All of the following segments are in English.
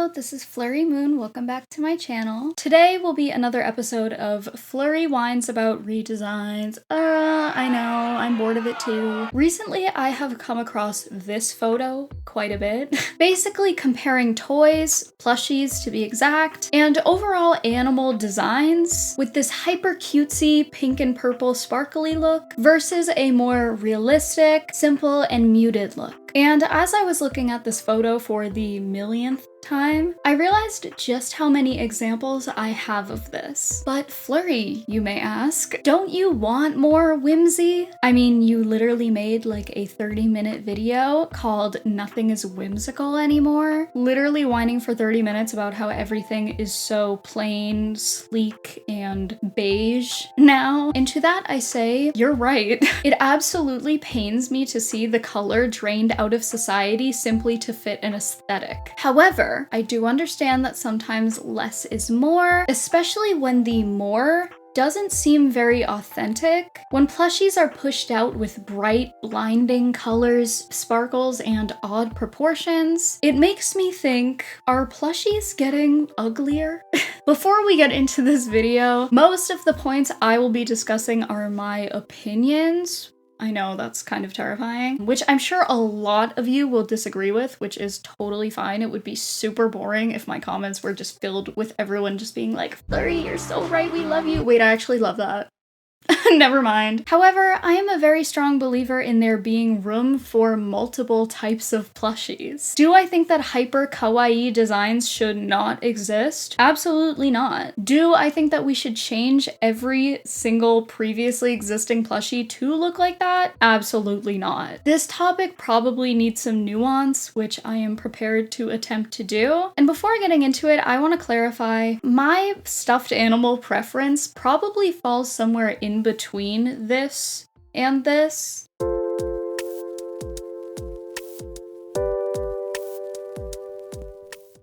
Hello, this is Flurry Moon. Welcome back to my channel. Today will be another episode of Flurry Whines About Redesigns. I know, I'm bored of it too. Recently, I have come across this photo quite a bit. Basically comparing toys, plushies to be exact, and overall animal designs with this hyper cutesy pink and purple sparkly look versus a more realistic, simple, and muted look. And as I was looking at this photo for the millionth time, I realized just how many examples I have of this. But Flurry, you may ask, don't you want more whimsy? I mean, you literally made like a 30-minute video called Nothing is Whimsical Anymore, literally whining for 30 minutes about how everything is so plain, sleek, and beige now. And to that I say, you're right. It absolutely pains me to see the color drained out of society simply to fit an aesthetic. However, I do understand that sometimes less is more, especially when the more doesn't seem very authentic. When plushies are pushed out with bright, blinding colors, sparkles, and odd proportions, it makes me think, are plushies getting uglier? Before we get into this video, most of the points I will be discussing are my opinions. I know, that's kind of terrifying, which I'm sure a lot of you will disagree with, which is totally fine. It would be super boring if my comments were just filled with everyone just being like, Flurry, you're so right, we love you. Wait, I actually love that. Never mind. However, I am a very strong believer in there being room for multiple types of plushies. Do I think that hyper kawaii designs should not exist? Absolutely not. Do I think that we should change every single previously existing plushie to look like that? Absolutely not. This topic probably needs some nuance, which I am prepared to attempt to do. And before getting into it, I want to clarify, my stuffed animal preference probably falls somewhere in between this and this.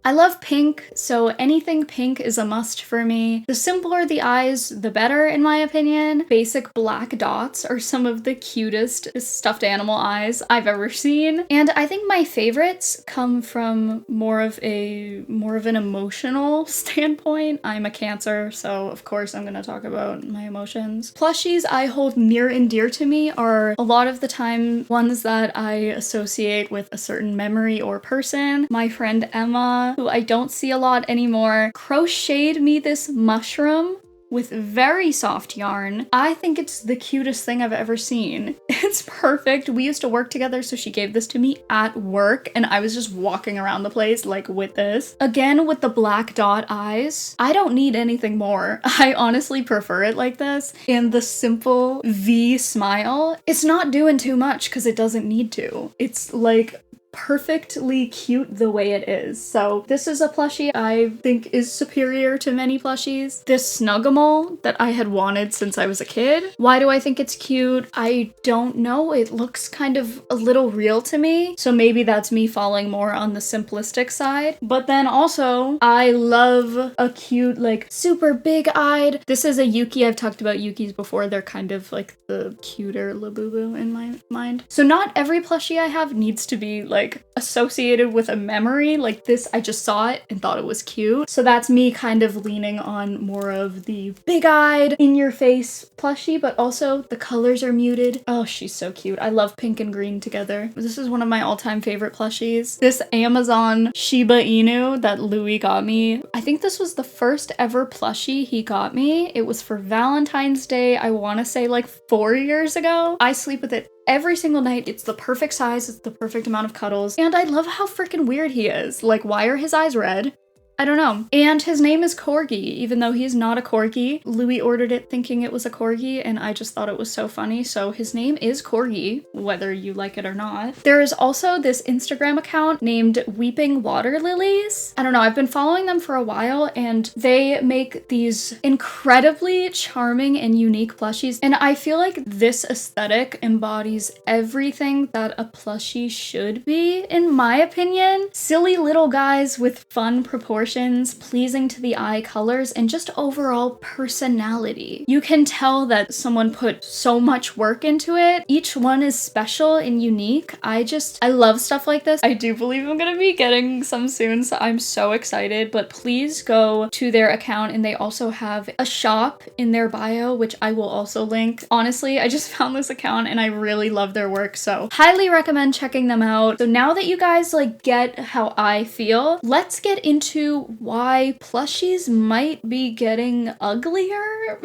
I love pink, so anything pink is a must for me. The simpler the eyes, the better, in my opinion. Basic black dots are some of the cutest stuffed animal eyes I've ever seen. And I think my favorites come from more of an emotional standpoint. I'm a Cancer, so of course I'm gonna talk about my emotions. Plushies I hold near and dear to me are a lot of the time ones that I associate with a certain memory or person. My friend Emma, who I don't see a lot anymore, crocheted me this mushroom with very soft yarn. I think it's the cutest thing I've ever seen. It's perfect. We used to work together, so she gave this to me at work, and I was just walking around the place like with this. Again, with the black dot eyes, I don't need anything more. I honestly prefer it like this. And the simple V smile, it's not doing too much because it doesn't need to. It's like perfectly cute the way it is. So this is a plushie I think is superior to many plushies. This Snuggimal that I had wanted since I was a kid. Why do I think it's cute? I don't know. It looks kind of a little real to me. So maybe that's me falling more on the simplistic side. But then also, I love a cute, like super big-eyed. This is a Yuki. I've talked about Yukis before. They're kind of like the cuter Labubu in my mind. So not every plushie I have needs to be like associated with a memory. Like this, I just saw it and thought it was cute. So that's me kind of leaning on more of the big-eyed, in-your-face plushie, but also the colors are muted. Oh, she's so cute. I love pink and green together. This is one of my all-time favorite plushies. This Amazon Shiba Inu that Louis got me. I think this was the first ever plushie he got me. It was for Valentine's Day, I want to say like 4 years ago. I sleep with it every single night. It's the perfect size, it's the perfect amount of cuddles, and I love how freaking weird he is. Like, why are his eyes red? I don't know. And his name is Corgi, even though he's not a Corgi. Louis ordered it thinking it was a Corgi, and I just thought it was so funny. So his name is Corgi, whether you like it or not. There is also this Instagram account named Weeping Waterlilies. I don't know, I've been following them for a while, and they make these incredibly charming and unique plushies. And I feel like this aesthetic embodies everything that a plushie should be, in my opinion. Silly little guys with fun proportions proportions, pleasing to the eye colors, and just overall personality. You can tell that someone put so much work into it. Each one is special and unique. I love stuff like this. I do believe I'm gonna be getting some soon, so I'm so excited, but please go to their account, and they also have a shop in their bio, which I will also link. Honestly, I just found this account and I really love their work, so highly recommend checking them out. So now that you guys like get how I feel, let's get into why plushies might be getting uglier.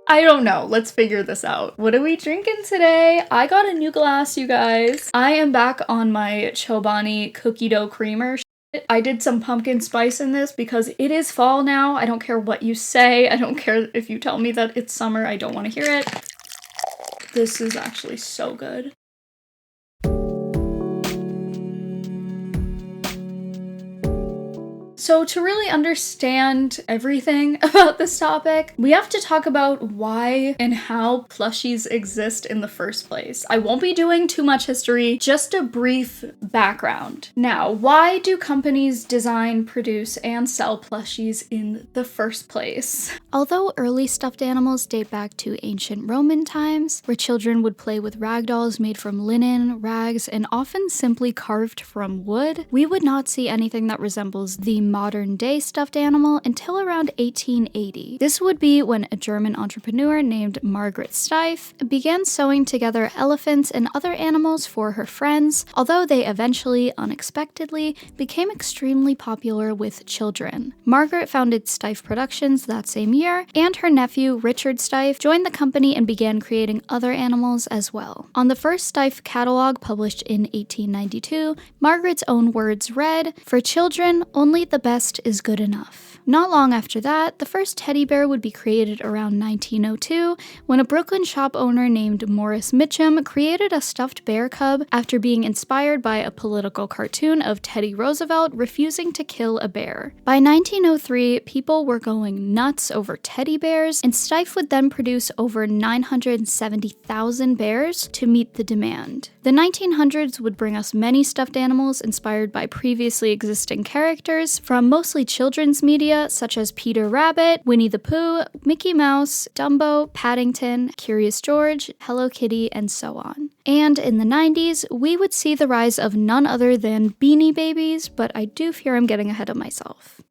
I don't know. Let's figure this out. What are we drinking today? I got a new glass, you guys. I am back on my Chobani cookie dough creamer. I did some pumpkin spice in this because it is fall now. I don't care what you say. I don't care if you tell me that it's summer. I don't want to hear it. This is actually so good. So to really understand everything about this topic, we have to talk about why and how plushies exist in the first place. I won't be doing too much history, just a brief background. Now, why do companies design, produce, and sell plushies in the first place? Although early stuffed animals date back to ancient Roman times, where children would play with rag dolls made from linen, rags, and often simply carved from wood, we would not see anything that resembles the modern-day stuffed animal until around 1880. This would be when a German entrepreneur named Margaret Steiff began sewing together elephants and other animals for her friends, although they eventually, unexpectedly, became extremely popular with children. Margaret founded Steiff Productions that same year, and her nephew, Richard Steiff, joined the company and began creating other animals as well. On the first Steiff catalog published in 1892, Margaret's own words read, "For children, only the best is good enough." Not long after that, the first teddy bear would be created around 1902 when a Brooklyn shop owner named Morris Mitchum created a stuffed bear cub after being inspired by a political cartoon of Teddy Roosevelt refusing to kill a bear. By 1903, people were going nuts over teddy bears, and Steiff would then produce over 970,000 bears to meet the demand. The 1900s would bring us many stuffed animals inspired by previously existing characters from mostly children's media such as Peter Rabbit, Winnie the Pooh, Mickey Mouse, Dumbo, Paddington, Curious George, Hello Kitty, and so on. And in the 90s, we would see the rise of none other than Beanie Babies, but I do fear I'm getting ahead of myself.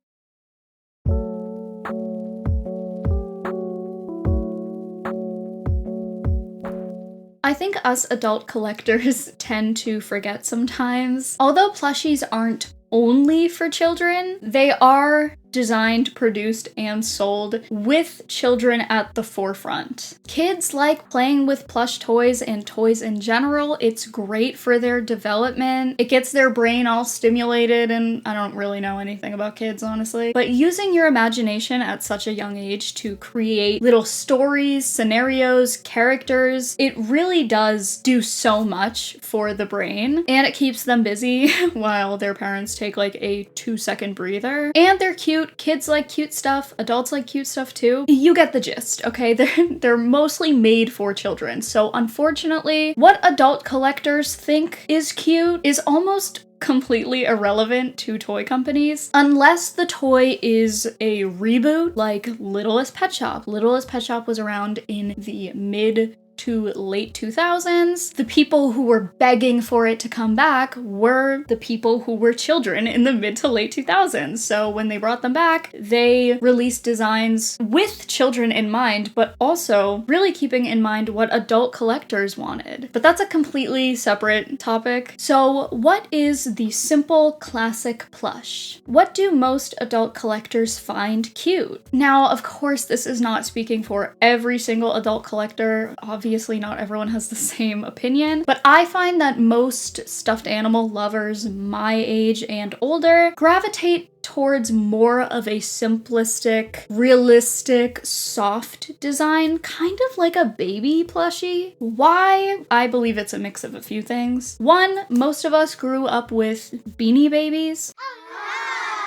I think us adult collectors tend to forget sometimes. Although plushies aren't only for children, they are designed, produced, and sold with children at the forefront. Kids like playing with plush toys and toys in general. It's great for their development. It gets their brain all stimulated, and I don't really know anything about kids, honestly. But using your imagination at such a young age to create little stories, scenarios, characters, it really does do so much for the brain, and it keeps them busy while their parents take like a 2-second breather. And they're cute. Kids like cute stuff. Adults like cute stuff too. You get the gist, okay? They're mostly made for children. So unfortunately, what adult collectors think is cute is almost completely irrelevant to toy companies unless the toy is a reboot like Littlest Pet Shop. Littlest Pet Shop was around in the mid to late 2000s. The people who were begging for it to come back were the people who were children in the mid to late 2000s. So when they brought them back, they released designs with children in mind, but also really keeping in mind what adult collectors wanted. But that's a completely separate topic. So what is the simple classic plush? What do most adult collectors find cute? Now, of course, this is not speaking for every single adult collector. Obviously, not everyone has the same opinion, but I find that most stuffed animal lovers my age and older gravitate towards more of a simplistic, realistic, soft design, kind of like a baby plushie. Why? I believe it's a mix of a few things. One, most of us grew up with Beanie Babies.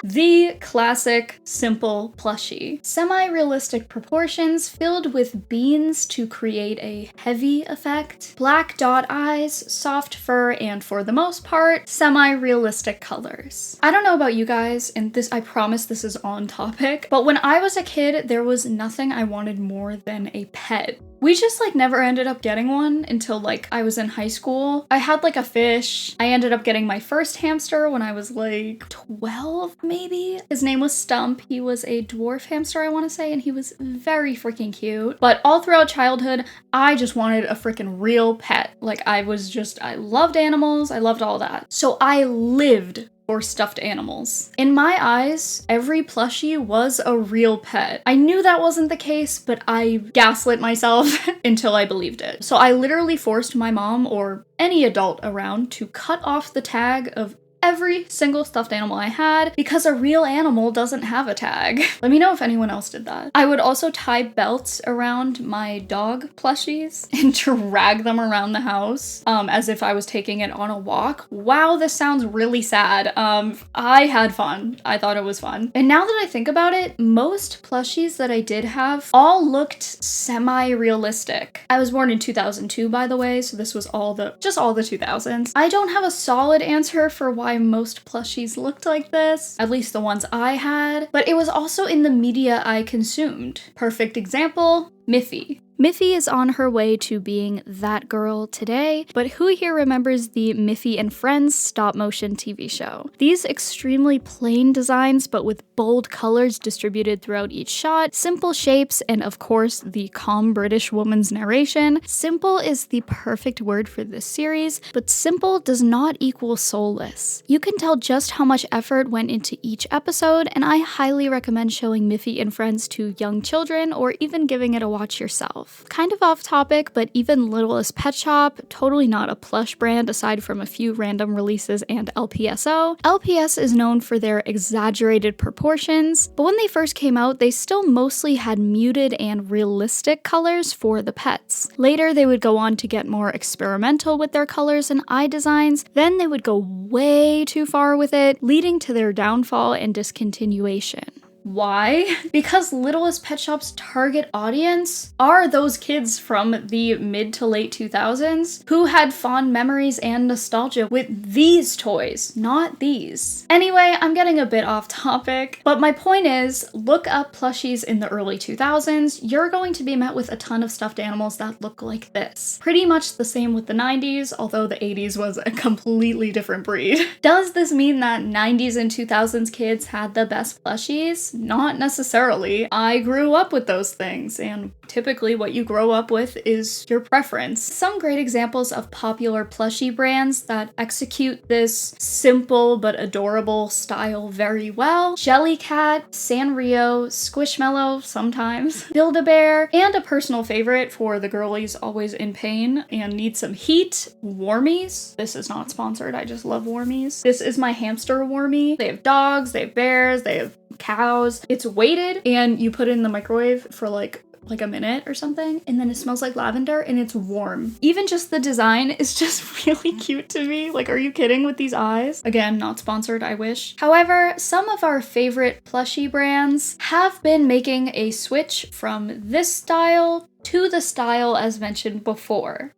The classic simple plushie. Semi-realistic proportions filled with beans to create a heavy effect, black dot eyes, soft fur, and for the most part, semi-realistic colors. I don't know about you guys, and this, I promise this is on topic, but when I was a kid, there was nothing I wanted more than a pet. We just like never ended up getting one until like I was in high school. I had like a fish. I ended up getting my first hamster when I was like 12 maybe. His name was Stump. He was a dwarf hamster, I want to say, and he was very freaking cute. But all throughout childhood, I just wanted a freaking real pet. Like I loved animals. I loved all that. So I lived for stuffed animals. In my eyes, every plushie was a real pet. I knew that wasn't the case, but I gaslit myself until I believed it. So I literally forced my mom or any adult around to cut off the tag of every single stuffed animal I had because a real animal doesn't have a tag. Let me know if anyone else did that. I would also tie belts around my dog plushies and drag them around the house as if I was taking it on a walk. Wow, this sounds really sad. I had fun. I thought it was fun. And now that I think about it, most plushies that I did have all looked semi-realistic. I was born in 2002, by the way, so this was just all the 2000s. I don't have a solid answer for why most plushies looked like this, at least the ones I had, but it was also in the media I consumed. Perfect example, Miffy. Miffy is on her way to being that girl today, but who here remembers the Miffy and Friends stop-motion TV show? These extremely plain designs, but with bold colors distributed throughout each shot, simple shapes, and of course, the calm British woman's narration. Simple is the perfect word for this series, but simple does not equal soulless. You can tell just how much effort went into each episode, and I highly recommend showing Miffy and Friends to young children, or even giving it a watch yourself. Kind of off topic, but even Littlest Pet Shop, totally not a plush brand aside from a few random releases and LPSO. LPS is known for their exaggerated proportions, but when they first came out, they still mostly had muted and realistic colors for the pets. Later, they would go on to get more experimental with their colors and eye designs, then they would go way too far with it, leading to their downfall and discontinuation. Why? Because Littlest Pet Shop's target audience are those kids from the mid to late 2000s who had fond memories and nostalgia with these toys, not these. Anyway, I'm getting a bit off topic, but my point is, look up plushies in the early 2000s, you're going to be met with a ton of stuffed animals that look like this. Pretty much the same with the 90s, although the 80s was a completely different breed. Does this mean that 90s and 2000s kids had the best plushies? Not necessarily. I grew up with those things, and typically what you grow up with is your preference. Some great examples of popular plushie brands that execute this simple but adorable style very well: Jellycat, Sanrio, Squishmallow sometimes, Build-A-Bear, and a personal favorite for the girlies always in pain and need some heat, Wormies. This is not sponsored, I just love Wormies. This is my hamster Wormy. They have dogs, they have bears, they have cows. It's weighted and you put it in the microwave for like a minute or something, and then it smells like lavender and it's warm. Even just the design is just really cute to me. Like, are you kidding with these eyes? Again, not sponsored, I wish. However, some of our favorite plushie brands have been making a switch from this style to the style as mentioned before.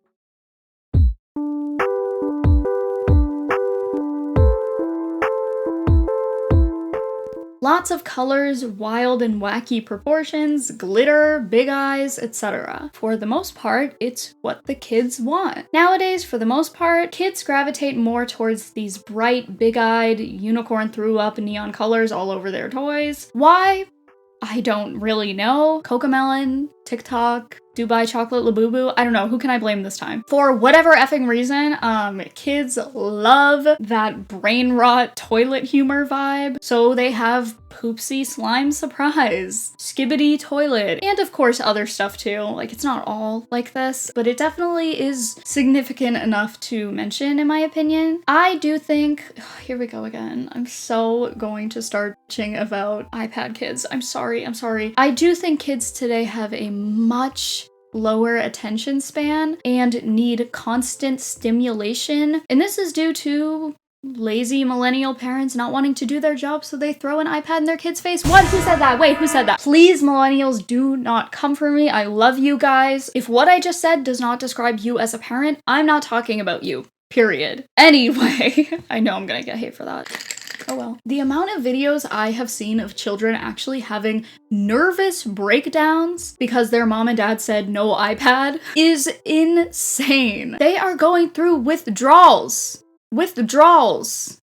Lots of colors, wild and wacky proportions, glitter, big eyes, etc. For the most part, it's what the kids want. Nowadays, for the most part, kids gravitate more towards these bright, big-eyed, unicorn threw up neon colors all over their toys. Why? I don't really know. Cocomelon, TikTok, Dubai Chocolate Labubu, I don't know, who can I blame this time? For whatever effing reason, kids love that brain rot toilet humor vibe, so they have Poopsie Slime Surprise, Skibbity Toilet, and of course other stuff too. Like, it's not all like this, but it definitely is significant enough to mention in my opinion. I do think, here we go again, I'm so going to start bitching about iPad kids. I'm sorry. I do think kids today have a much lower attention span and need constant stimulation, and this is due to lazy millennial parents not wanting to do their job, so they throw an iPad in their kid's face. What? Who said that? Wait, who said that? Please, millennials, do not come for me. I love you guys. If what I just said does not describe you as a parent, I'm not talking about you. Period. Anyway, I know I'm gonna get hate for that. Oh well. The amount of videos I have seen of children actually having nervous breakdowns because their mom and dad said no iPad is insane. They are going through withdrawals. Withdrawals.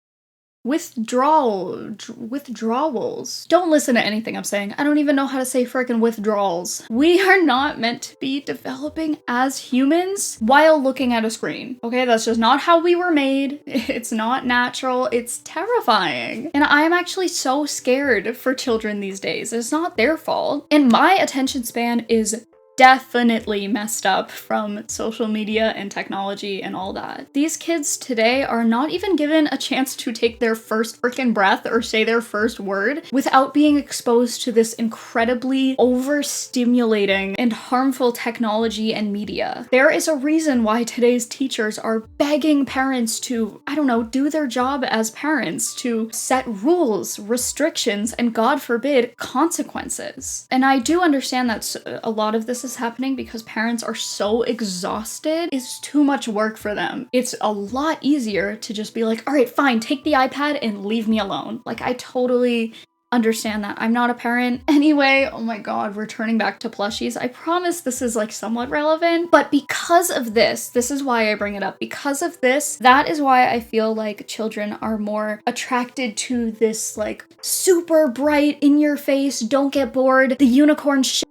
Don't listen to anything I'm saying. I don't even know how to say frickin' withdrawals. We are not meant to be developing as humans while looking at a screen. Okay, that's just not how we were made. It's not natural. It's terrifying. And I'm actually so scared for children these days. It's not their fault. And my attention span is definitely messed up from social media and technology and all that. These kids today are not even given a chance to take their first freaking breath or say their first word without being exposed to this incredibly overstimulating and harmful technology and media. There is a reason why today's teachers are begging parents to, I don't know, do their job as parents, to set rules, restrictions, and God forbid, consequences. And I do understand that a lot of this is happening because parents are so exhausted. It's too much work for them. It's a lot easier to just be like, all right, fine, take the iPad and leave me alone. Like, I totally understand that. I'm not a parent. Anyway, oh my god, returning back to plushies. I promise this is like somewhat relevant, but because of this is why I bring it up. Because of this, that is why I feel like children are more attracted to this like super bright, in your face, don't get bored, the unicorn shits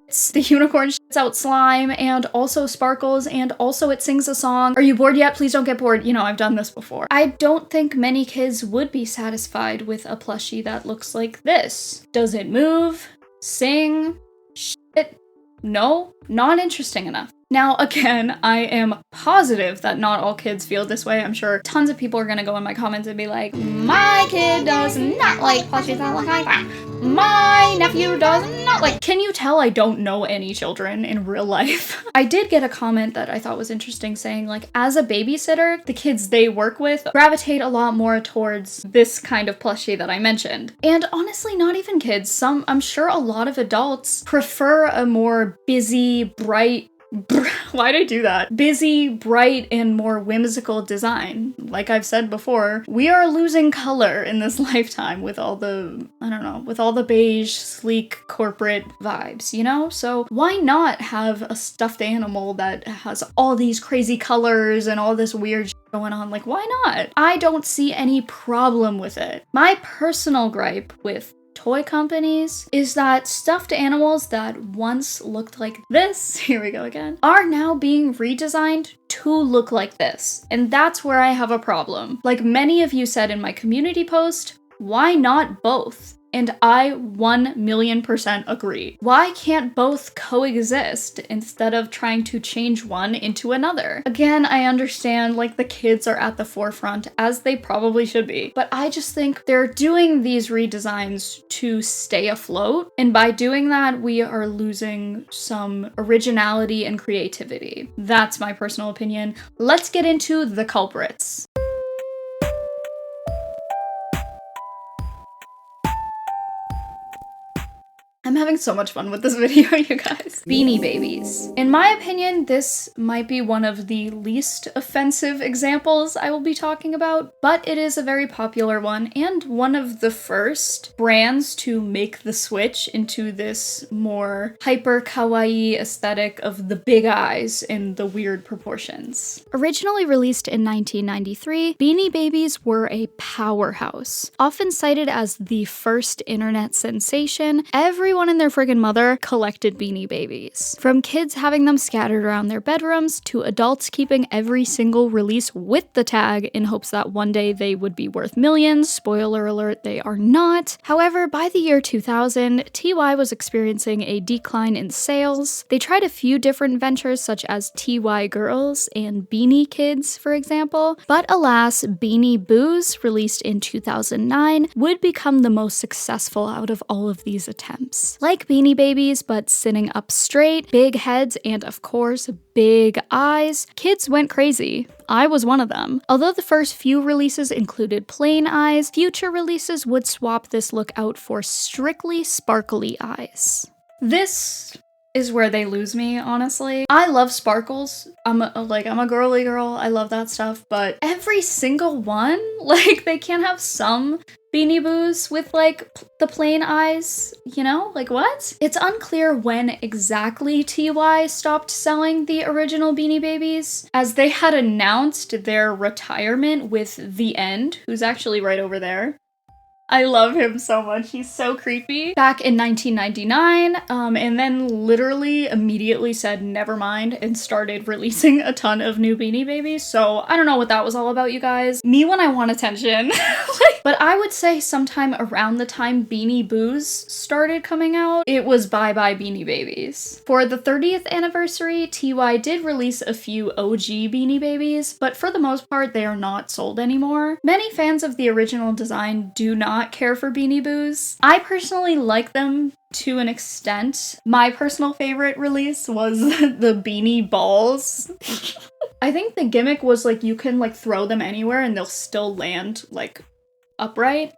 out slime, and also sparkles, and also it sings a song. Are you bored yet? Please don't get bored. You know, I've done this before. I don't think many kids would be satisfied with a plushie that looks like this. Does it move? Sing? Shit? No, not interesting enough. Now, again, I am positive that not all kids feel this way. I'm sure tons of people are gonna go in my comments and be like, my kid does not like plushies that look like that. My nephew does not like. Can you tell I don't know any children in real life? I did get a comment that I thought was interesting saying, like, as a babysitter, the kids they work with gravitate a lot more towards this kind of plushie that I mentioned. And honestly, not even kids. I'm sure a lot of adults prefer a more busy, bright, why'd I do that? Busy, bright, and more whimsical design. Like I've said before, we are losing color in this lifetime with all the, I don't know, with all the beige, sleek, corporate vibes, you know? So why not have a stuffed animal that has all these crazy colors and all this weird shit going on? Like, why not? I don't see any problem with it. My personal gripe with toy companies is that stuffed animals that once looked like this, here we go again, are now being redesigned to look like this. And that's where I have a problem. Like many of you said in my community post, why not both? And I 1,000,000% agree. Why can't both coexist instead of trying to change one into another? Again, I understand like the kids are at the forefront, as they probably should be, but I just think they're doing these redesigns to stay afloat, and by doing that, we are losing some originality and creativity. That's my personal opinion. Let's get into the culprits. I'm having so much fun with this video, you guys. Beanie Babies. In my opinion, this might be one of the least offensive examples I will be talking about, but it is a very popular one and one of the first brands to make the switch into this more hyper-kawaii aesthetic of the big eyes and the weird proportions. Originally released in 1993, Beanie Babies were a powerhouse. Often cited as the first internet sensation, everyone and their friggin' mother collected Beanie Babies. From kids having them scattered around their bedrooms to adults keeping every single release with the tag in hopes that one day they would be worth millions. Spoiler alert, they are not. However, by the year 2000, TY was experiencing a decline in sales. They tried a few different ventures such as TY Girls and Beanie Kids, for example, but alas, Beanie Boos, released in 2009, would become the most successful out of all of these attempts. eyes. Like Beanie Babies, but sitting up straight, big heads, and of course, big eyes, kids went crazy. I was one of them. Although the first few releases included plain eyes, future releases would swap this look out for strictly sparkly eyes. This is where they lose me, honestly. I love sparkles. I'm a girly girl. I love that stuff, but every single one, like, they can't have some Beanie Boos with, like, the plain eyes, you know? Like, what? It's unclear when exactly TY stopped selling the original Beanie Babies, as they had announced their retirement with The End, who's actually right over there. I love him so much. He's so creepy. Back in 1999, and then literally immediately said never mind and started releasing a ton of new Beanie Babies. So I don't know what that was all about, you guys. Me when I want attention. But I would say sometime around the time Beanie Boos started coming out, it was bye-bye Beanie Babies. For the 30th anniversary, TY did release a few OG Beanie Babies, but for the most part, they are not sold anymore. Many fans of the original design do not care for Beanie Boos. I personally like them to an extent. My personal favorite release was the Beanie Balls. I think the gimmick was like you can like throw them anywhere and they'll still land like upright.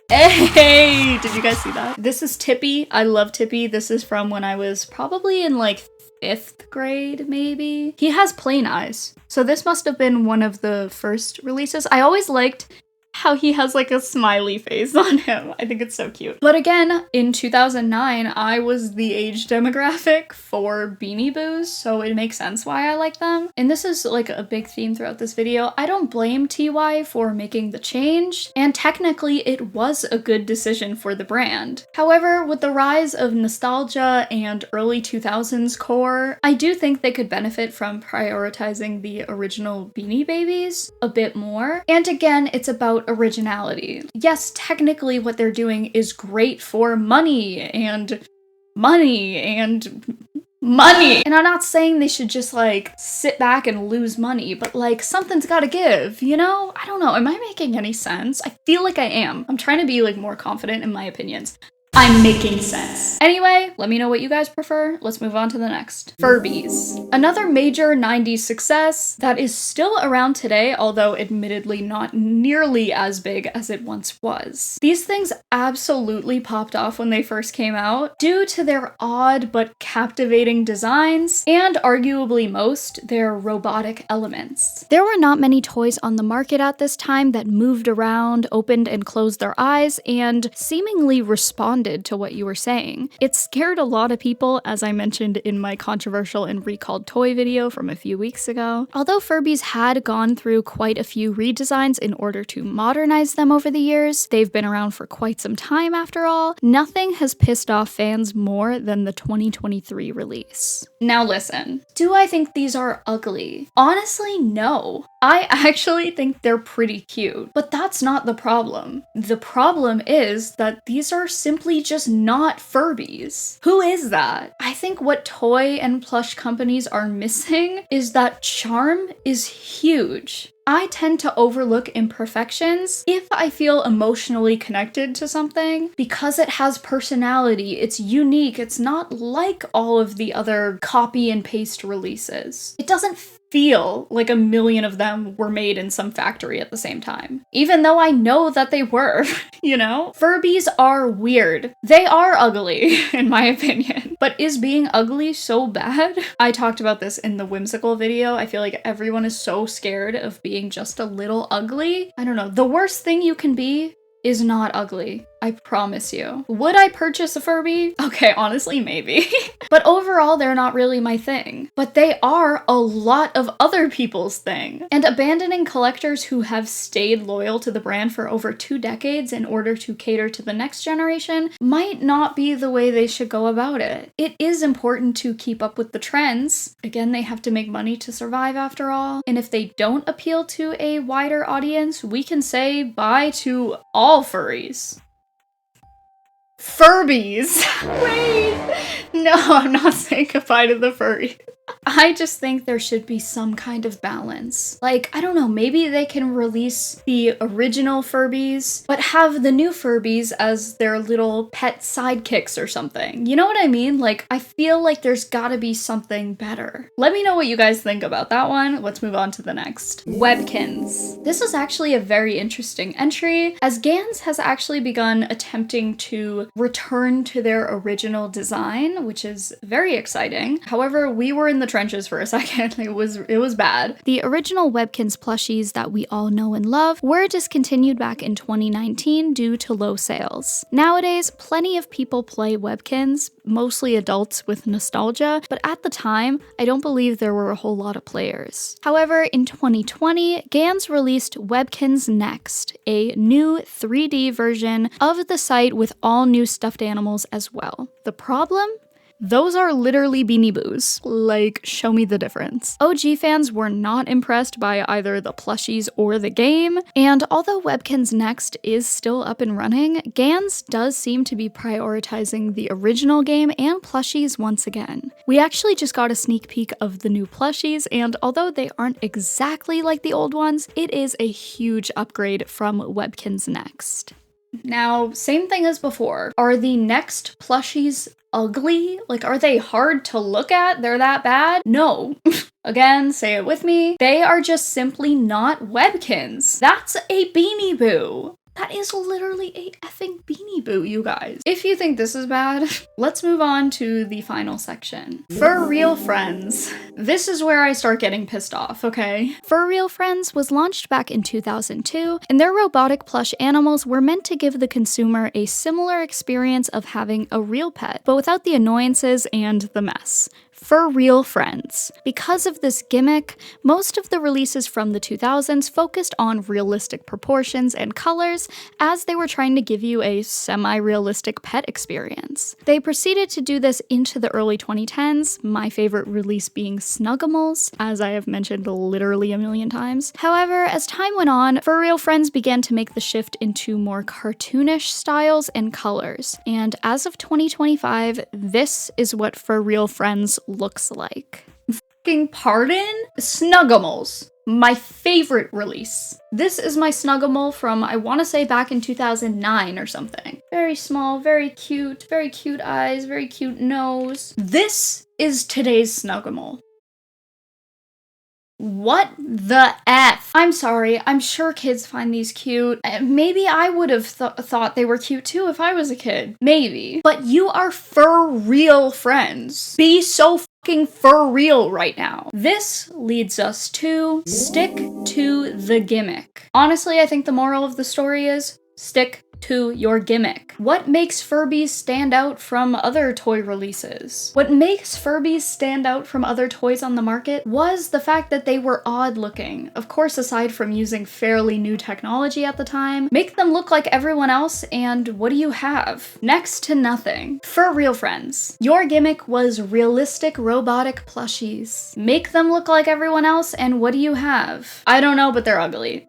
Hey, did you guys see that? This is Tippy. I love Tippy. This is from when I was probably in like 5th grade, maybe. He has plain eyes. So this must have been one of the first releases. I always liked how he has like a smiley face on him. I think it's so cute. But again, in 2009, I was the age demographic for Beanie Boos, so it makes sense why I like them. And this is like a big theme throughout this video. I don't blame TY for making the change, and technically it was a good decision for the brand. However, with the rise of nostalgia and early 2000s core, I do think they could benefit from prioritizing the original Beanie Babies a bit more. And again, it's about originality. Yes, technically what they're doing is great for money and money and money. And I'm not saying they should just like sit back and lose money, but like something's gotta give, you know? I don't know. Am I making any sense? I feel like I am. I'm trying to be like more confident in my opinions. I'm making sense. Anyway, let me know what you guys prefer. Let's move on to the next. Furbies. Another major 90s success that is still around today, although admittedly not nearly as big as it once was. These things absolutely popped off when they first came out due to their odd but captivating designs and arguably most their robotic elements. There were not many toys on the market at this time that moved around, opened and closed their eyes, and seemingly responded to what you were saying. It scared a lot of people, as I mentioned in my controversial and recalled toy video from a few weeks ago. Although Furbies had gone through quite a few redesigns in order to modernize them over the years, they've been around for quite some time after all, nothing has pissed off fans more than the 2023 release. Now listen, do I think these are ugly? Honestly, no. I actually think they're pretty cute, but that's not the problem. The problem is that these are simply just not Furbies. Who is that? I think what toy and plush companies are missing is that charm is huge. I tend to overlook imperfections if I feel emotionally connected to something because it has personality, it's unique, it's not like all of the other copy and paste releases. It doesn't feel like a million of them were made in some factory at the same time. Even though I know that they were, you know? Furbies are weird. They are ugly, in my opinion. But is being ugly so bad? I talked about this in the whimsical video. I feel like everyone is so scared of being just a little ugly. I don't know. The worst thing you can be is not ugly. I promise you. Would I purchase a Furby? Okay, honestly, maybe. But overall, they're not really my thing. But they are a lot of other people's thing. And abandoning collectors who have stayed loyal to the brand for over 2 decades in order to cater to the next generation might not be the way they should go about it. It is important to keep up with the trends. Again, they have to make money to survive after all. And if they don't appeal to a wider audience, we can say bye to all furries. Furbies. Wait. No, I'm not saying goodbye to the furry. I just think there should be some kind of balance. Like, I don't know, maybe they can release the original Furbies, but have the new Furbies as their little pet sidekicks or something. You know what I mean? Like, I feel like there's gotta be something better. Let me know what you guys think about that one. Let's move on to the next. Webkins. This is actually a very interesting entry, as Gans has actually begun attempting to return to their original design, which is very exciting. However, we were in the trenches for a second. It was bad. The original Webkins plushies that we all know and love were discontinued back in 2019 due to low sales. Nowadays, plenty of people play Webkins, mostly adults with nostalgia, but at the time, I don't believe there were a whole lot of players. However, in 2020, Gans released Webkins Next, a new 3D version of the site with all new stuffed animals as well. The problem? Those are literally Beanie Boos. Like, show me the difference. OG fans were not impressed by either the plushies or the game, and although Webkins Next is still up and running, Gans does seem to be prioritizing the original game and plushies once again. We actually just got a sneak peek of the new plushies, and although they aren't exactly like the old ones, it is a huge upgrade from Webkins Next. Now, same thing as before. Are the next plushies ugly? Like, are they hard to look at? They're that bad? No. Again, say it with me. They are just simply not Webkins. That's a Beanie Boo. That is literally a effing Beanie Boo, you guys. If you think this is bad, let's move on to the final section. For Real Friends. This is where I start getting pissed off, okay? For Real Friends was launched back in 2002, and their robotic plush animals were meant to give the consumer a similar experience of having a real pet, but without the annoyances and the mess. For Real Friends. Because of this gimmick, most of the releases from the 2000s focused on realistic proportions and colors, as they were trying to give you a semi-realistic pet experience. They proceeded to do this into the early 2010s, my favorite release being Snugimals, as I have mentioned literally a million times. However, as time went on, For Real Friends began to make the shift into more cartoonish styles and colors, and as of 2025, this is what For Real Friends looks like. Fucking pardon? Snugimals. My favorite release. This is my Snugimal from, I want to say, back in 2009 or something. Very small, very cute eyes, very cute nose. This is today's Snugimal. What the F? I'm sorry, I'm sure kids find these cute. Maybe I would have thought they were cute too if I was a kid. Maybe. But you are For Real Friends. Be so fucking for real right now. This leads us to stick to the gimmick. Honestly, I think the moral of the story is stick to your gimmick. What makes Furbies stand out from other toy releases? What makes Furbies stand out from other toys on the market was the fact that they were odd looking. Of course, aside from using fairly new technology at the time, make them look like everyone else, and what do you have? Next to nothing. For Real Friends, your gimmick was realistic robotic plushies. Make them look like everyone else, and what do you have? I don't know, but they're ugly.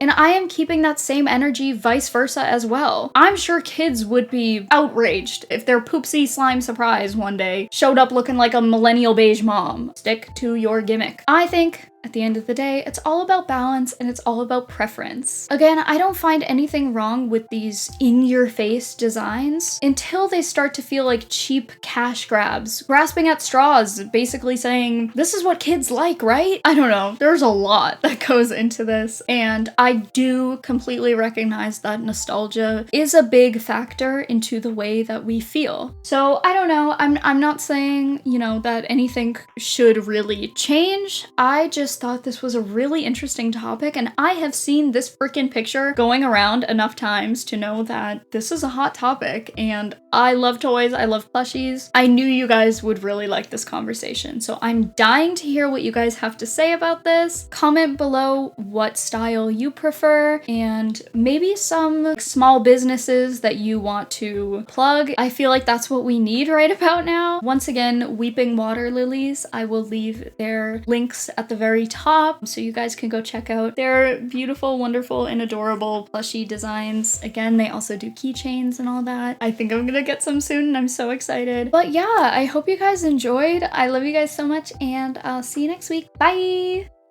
And I am keeping that same energy vice versa as well. I'm sure kids would be outraged if their Poopsie Slime Surprise one day showed up looking like a millennial beige mom. Stick to your gimmick. I think at the end of the day, it's all about balance and it's all about preference. Again, I don't find anything wrong with these in-your-face designs until they start to feel like cheap cash grabs, grasping at straws, basically saying, this is what kids like, right? I don't know. There's a lot that goes into this, and I do completely recognize that nostalgia is a big factor into the way that we feel. So I don't know. I'm not saying, that anything should really change. I just thought this was a really interesting topic, and I have seen this freaking picture going around enough times to know that this is a hot topic, and I love toys, I love plushies. I knew you guys would really like this conversation, so I'm dying to hear what you guys have to say about this. Comment below what style you prefer, and maybe some small businesses that you want to plug. I feel like that's what we need right about now. Once again, Weeping Waterlilies, I will leave their links at the very very top, so you guys can go check out their beautiful, wonderful, and adorable plushie designs. Again, they also do keychains and all that. I think I'm gonna get some soon and I'm so excited. But yeah, I hope you guys enjoyed. I love you guys so much and I'll see you next week. Bye!